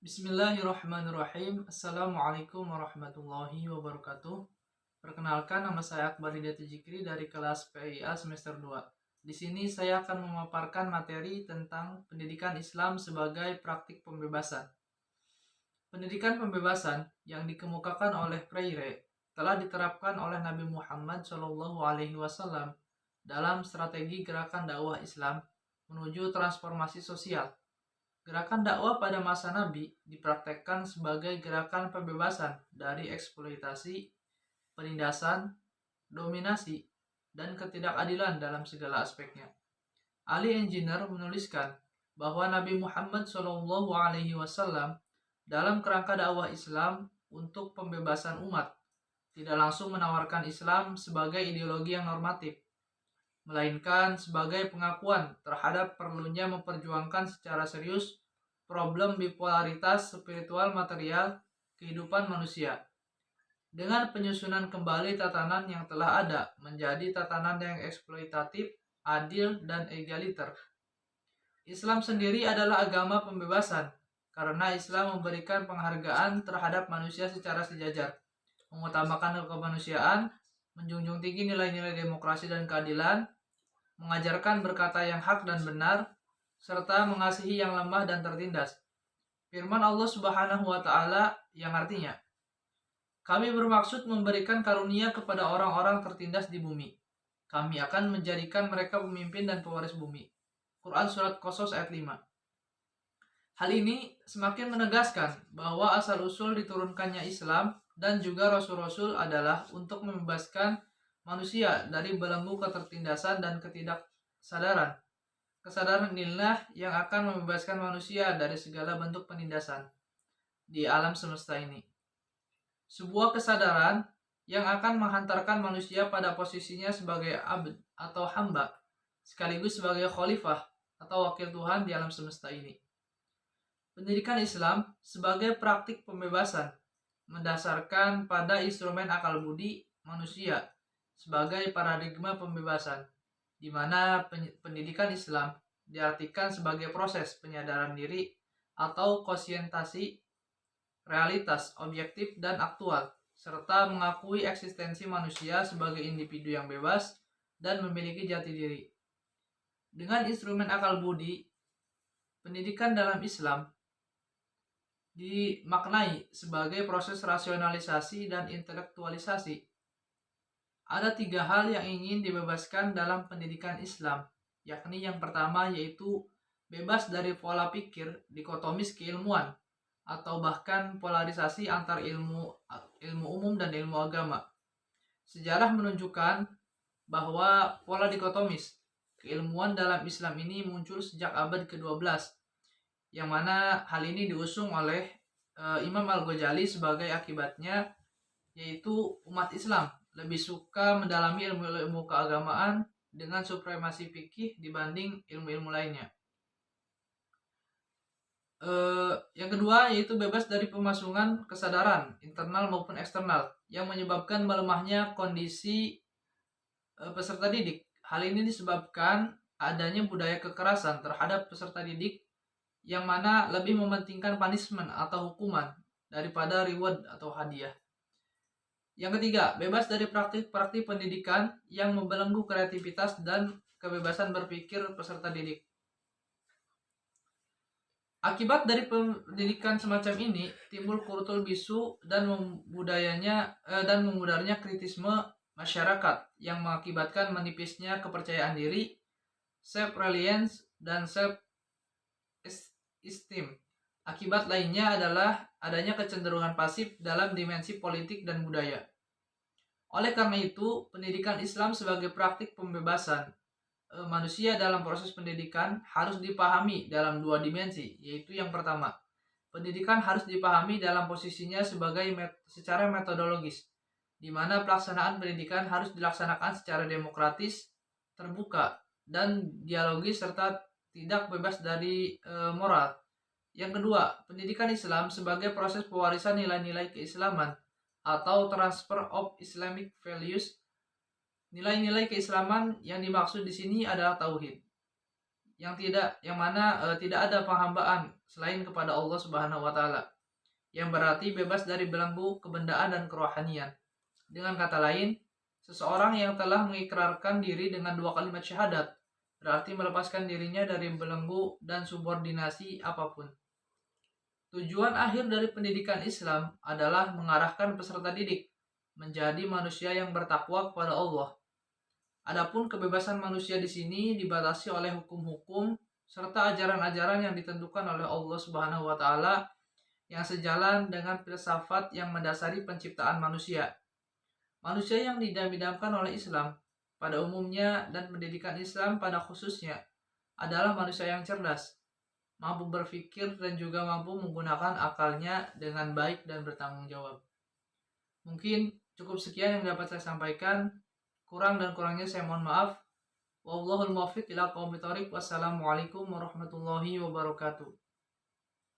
Bismillahirrahmanirrahim. Assalamualaikum warahmatullahi wabarakatuh. Perkenalkan, nama saya Akbar Hidayat Jikri dari kelas PIA semester 2. Di sini saya akan memaparkan materi tentang pendidikan Islam sebagai praktik pembebasan. Pendidikan pembebasan yang dikemukakan oleh Freire telah diterapkan oleh Nabi Muhammad SAW dalam strategi gerakan dakwah Islam menuju transformasi sosial. Gerakan dakwah pada masa Nabi dipraktekkan sebagai gerakan pembebasan dari eksploitasi, penindasan, dominasi, dan ketidakadilan dalam segala aspeknya. Ali Engineer menuliskan bahwa Nabi Muhammad SAW dalam kerangka dakwah Islam untuk pembebasan umat tidak langsung menawarkan Islam sebagai ideologi yang normatif, melainkan sebagai pengakuan terhadap perlunya memperjuangkan secara serius problem bipolaritas spiritual material kehidupan manusia. Dengan penyusunan kembali tatanan yang telah ada menjadi tatanan yang eksploitatif, adil, dan egaliter. Islam sendiri adalah agama pembebasan, karena Islam memberikan penghargaan terhadap manusia secara sejajar, mengutamakan kemanusiaan, menjunjung tinggi nilai-nilai demokrasi dan keadilan, mengajarkan berkata yang hak dan benar, serta mengasihi yang lemah dan tertindas. Firman Allah Subhanahu wa Ta'ala yang artinya, "Kami bermaksud memberikan karunia kepada orang-orang tertindas di bumi. Kami akan menjadikan mereka pemimpin dan pewaris bumi." Quran Surat Qasas ayat 5. Hal ini semakin menegaskan bahwa asal-usul diturunkannya Islam dan juga Rasul-Rasul adalah untuk membebaskan manusia dari belenggu ketertindasan dan ketidaksadaran. Kesadaran inilah yang akan membebaskan manusia dari segala bentuk penindasan di alam semesta ini. Sebuah kesadaran yang akan menghantarkan manusia pada posisinya sebagai abd atau hamba, sekaligus sebagai khalifah atau wakil Tuhan di alam semesta ini. Pendidikan Islam sebagai praktik pembebasan mendasarkan pada instrumen akal budi manusia sebagai paradigma pembebasan, di mana pendidikan Islam diartikan sebagai proses penyadaran diri atau konsientasi realitas objektif dan aktual, serta mengakui eksistensi manusia sebagai individu yang bebas dan memiliki jati diri. Dengan instrumen akal budi, pendidikan dalam Islam dimaknai sebagai proses rasionalisasi dan intelektualisasi. Ada 3 hal yang ingin dibebaskan dalam pendidikan Islam, yakni yang pertama yaitu bebas dari pola pikir dikotomis keilmuan atau bahkan polarisasi antar ilmu umum dan ilmu agama. Sejarah menunjukkan bahwa pola dikotomis keilmuan dalam Islam ini muncul sejak abad ke-12, yang mana hal ini diusung oleh Imam Al-Ghazali sebagai akibatnya, yaitu umat Islam lebih suka mendalami ilmu-ilmu keagamaan dengan supremasi fikih dibanding ilmu-ilmu lainnya. Yang kedua yaitu bebas dari pemasungan kesadaran internal maupun eksternal yang menyebabkan melemahnya kondisi peserta didik. Hal ini disebabkan adanya budaya kekerasan terhadap peserta didik yang mana lebih mementingkan punishment atau hukuman daripada reward atau hadiah. Yang ketiga, bebas dari praktik-praktik pendidikan yang membelenggu kreativitas dan kebebasan berpikir peserta didik. Akibat dari pendidikan semacam ini, timbul kultur bisu dan memudarnya kritisme masyarakat yang mengakibatkan menipisnya kepercayaan diri, self-reliance, dan self-esteem. Akibat lainnya adalah adanya kecenderungan pasif dalam dimensi politik dan budaya. Oleh karena itu, pendidikan Islam sebagai praktik pembebasan manusia dalam proses pendidikan harus dipahami dalam 2 dimensi, yaitu yang pertama, pendidikan harus dipahami dalam posisinya secara metodologis, di mana pelaksanaan pendidikan harus dilaksanakan secara demokratis, terbuka, dan dialogis serta tidak bebas dari moral. Yang kedua, pendidikan Islam sebagai proses pewarisan nilai-nilai keislaman atau transfer of Islamic values. Nilai-nilai keislaman yang dimaksud di sini adalah tauhid, yang mana tidak ada penghambaan selain kepada Allah Subhanahu wa taala, yang berarti bebas dari belenggu kebendaan dan kerohanian. Dengan kata lain, seseorang yang telah mengikrarkan diri dengan 2 kalimat syahadat berarti melepaskan dirinya dari belenggu dan subordinasi apapun. Tujuan akhir dari pendidikan Islam adalah mengarahkan peserta didik menjadi manusia yang bertakwa kepada Allah. Adapun kebebasan manusia di sini dibatasi oleh hukum-hukum serta ajaran-ajaran yang ditentukan oleh Allah Subhanahu wa taala yang sejalan dengan filsafat yang mendasari penciptaan manusia. Manusia yang didam-idamkan oleh Islam pada umumnya dan pendidikan Islam pada khususnya adalah manusia yang cerdas, mampu berpikir dan juga mampu menggunakan akalnya dengan baik dan bertanggung jawab. Mungkin cukup sekian yang dapat saya sampaikan. Kurang dan kurangnya saya mohon maaf. Wallahul muwaffiq ila aqwamit thoriq. Wassalamualaikum warahmatullahi wabarakatuh.